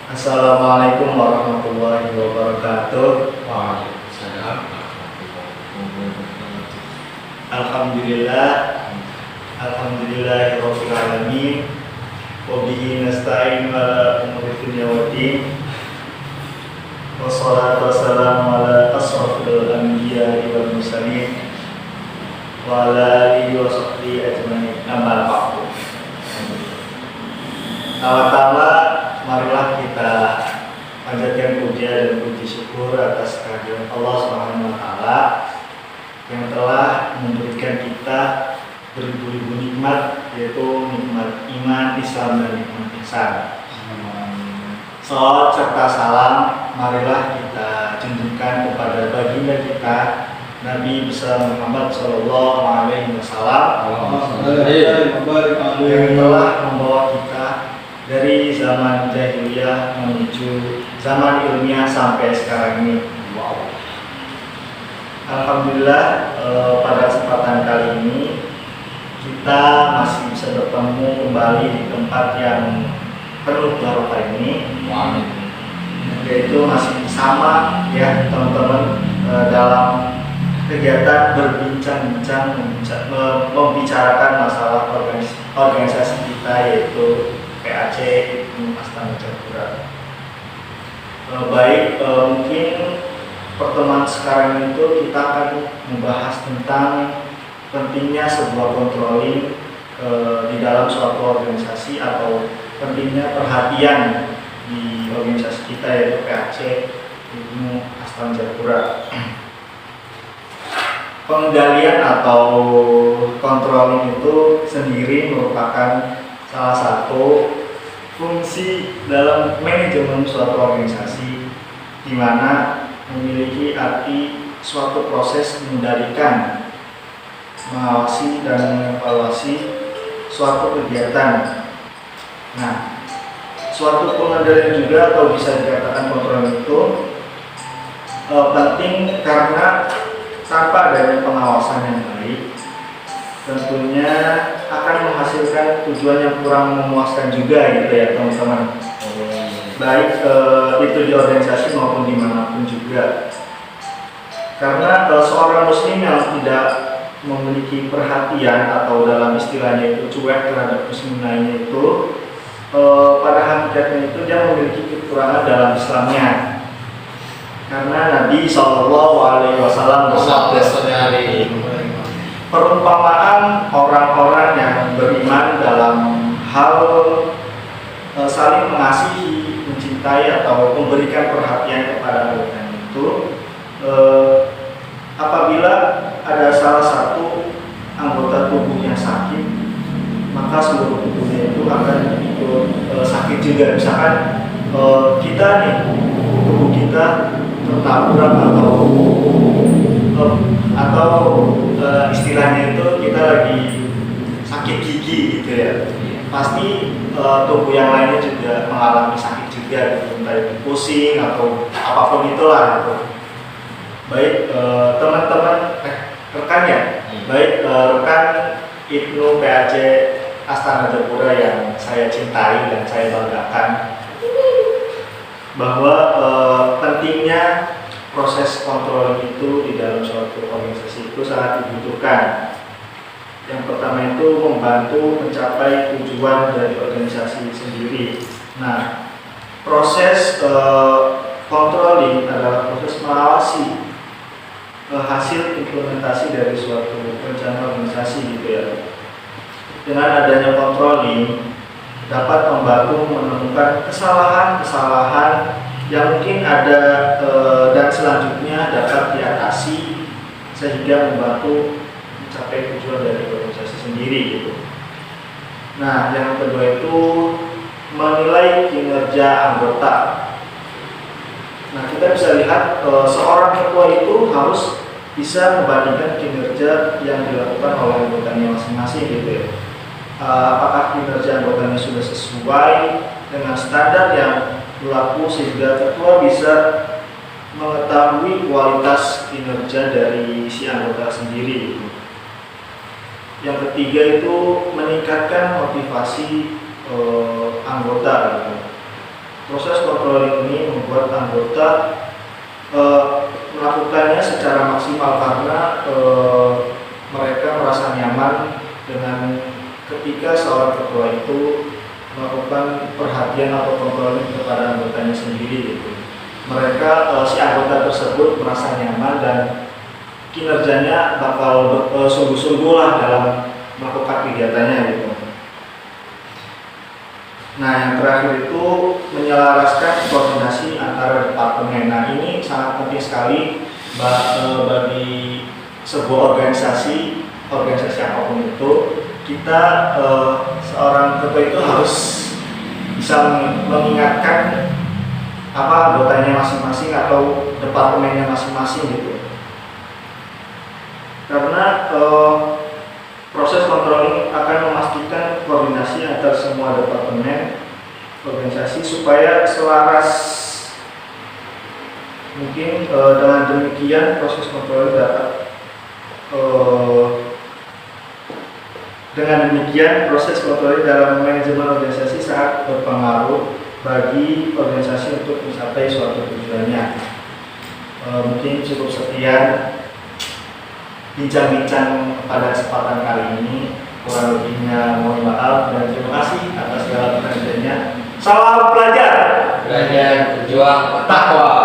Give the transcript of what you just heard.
Assalamualaikum warahmatullahi wabarakatuh. Waalaikumsalam. Alhamdulillah, alhamdulillahirabbil alamin. Wa bihi nasta'in ala umuri dunya waddin. Wassalatu wassalamu ala asrofil anbiya'i wal mursalin wa ala alihi wa sahbihi ajmain. Amma ba'du. Pertama-tama marilah kita panjatkan puja dan puji syukur atas kehadiran Allah Subhanahu wa taala yang telah memberikan kita beribu-ribu nikmat, yaitu nikmat iman, Islam, dan nikmat ihsan. Salawat serta salam marilah kita junjungkan kepada baginda kita Nabi besar Muhammad Sallallahu Alaihi Wasallam yang telah membawa kita dari zaman jahiliyah menuju zaman ilmiah sampai sekarang ini. Wow. Alhamdulillah pada kesempatan kali ini kita masih bisa bertemu kembali di tempat yang penuh barokah ini. Wow. Yaitu masih sama ya teman-teman dalam kegiatan berbincang-bincang membicarakan masalah organisasi kita, yaitu PAC Astana Jayapura. Mungkin pertemuan sekarang itu kita akan membahas tentang pentingnya sebuah controlling di dalam suatu organisasi, atau pentingnya perhatian di organisasi kita, yaitu PAC Astana Jayapura. Pengendalian atau controlling itu sendiri merupakan salah satu fungsi dalam manajemen suatu organisasi, di mana memiliki arti suatu proses mengendalikan, mengawasi, dan mengevaluasi suatu kegiatan. Nah, suatu pengendalian juga, atau bisa dikatakan kontrol itu penting karena tanpa adanya pengawasan yang baik, tentunya akan menghasilkan tujuan yang kurang memuaskan juga, gitu ya teman-teman. Baik itu di organisasi maupun dimanapun juga. Karena seorang muslim yang tidak memiliki perhatian, atau dalam istilahnya itu cuek terhadap muslim lainnya itu, pada hakikatnya itu dia memiliki kekurangan dalam Islamnya. Karena Nabi SAW bersabda, perumpamaan orang-orang yang beriman dalam hal saling mengasihi, mencintai, atau memberikan perhatian kepada anggotanya itu, apabila ada salah satu anggota tubuh yang sakit, maka seluruh tubuhnya itu akan ikut sakit juga. Misalkan kita nih, tubuh kita tertabrak atau istilahnya itu kita lagi sakit gigi, gitu ya. Pasti tubuh yang lainnya juga mengalami sakit juga, gitu. Entah itu pusing atau apapun itulah, gitu. Baik teman-teman rekan ya, baik rekan Ibnu PAC Astana Jayapura yang saya cintai dan saya banggakan, bahwa pentingnya proses kontrol itu di dalam suatu organisasi itu sangat dibutuhkan. Yang pertama itu membantu mencapai tujuan dari organisasi sendiri. Nah, proses controlling adalah proses mengawasi hasil implementasi dari suatu rencana organisasi, gitu ya. Dengan adanya controlling dapat membantu menemukan kesalahan-kesalahan yang mungkin ada dan selanjutnya dapat diatasi, sehingga membantu mencapai tujuan dari organisasi sendiri, gitu. Nah, yang kedua itu menilai kinerja anggota. Nah, kita bisa lihat seorang ketua itu harus bisa membandingkan kinerja yang dilakukan oleh anggotanya masing-masing, gitu ya. Apakah kinerja anggotanya sudah sesuai dengan standar yang berlaku, sehingga ketua bisa mengetahui kualitas kinerja dari si anggota sendiri. Yang ketiga itu meningkatkan motivasi anggota, gitu. Proses controlling ini membuat anggota melakukannya secara maksimal karena mereka merasa nyaman dengan ketika seorang ketua itu melakukan perhatian atau controlling kepada anggotanya sendiri gitu. Mereka si anggota tersebut merasa nyaman dan kinerjanya bakal sungguh-sungguh lah dalam melakukan kegiatannya gitu. Nah, yang terakhir itu menyelaraskan koordinasi antara departemen. Nah, ini sangat penting sekali bagi sebuah organisasi apapun itu. Kita seorang ketua itu harus bisa mengingatkan anggotanya masing-masing atau departemennya masing-masing gitu. Karena proses controlling akan memastikan koordinasi antar semua departemen organisasi supaya selaras. Mungkin dengan demikian proses controlling dapat dalam manajemen organisasi sangat berpengaruh bagi organisasi untuk mencapai suatu tujuannya. Mungkin cukup sekian bincang-bincang pada kesempatan kali ini. Kurang lebihnya mohon maaf dan terima kasih atas segala perhatiannya. Salam pelajar, belajar berjuang takwa.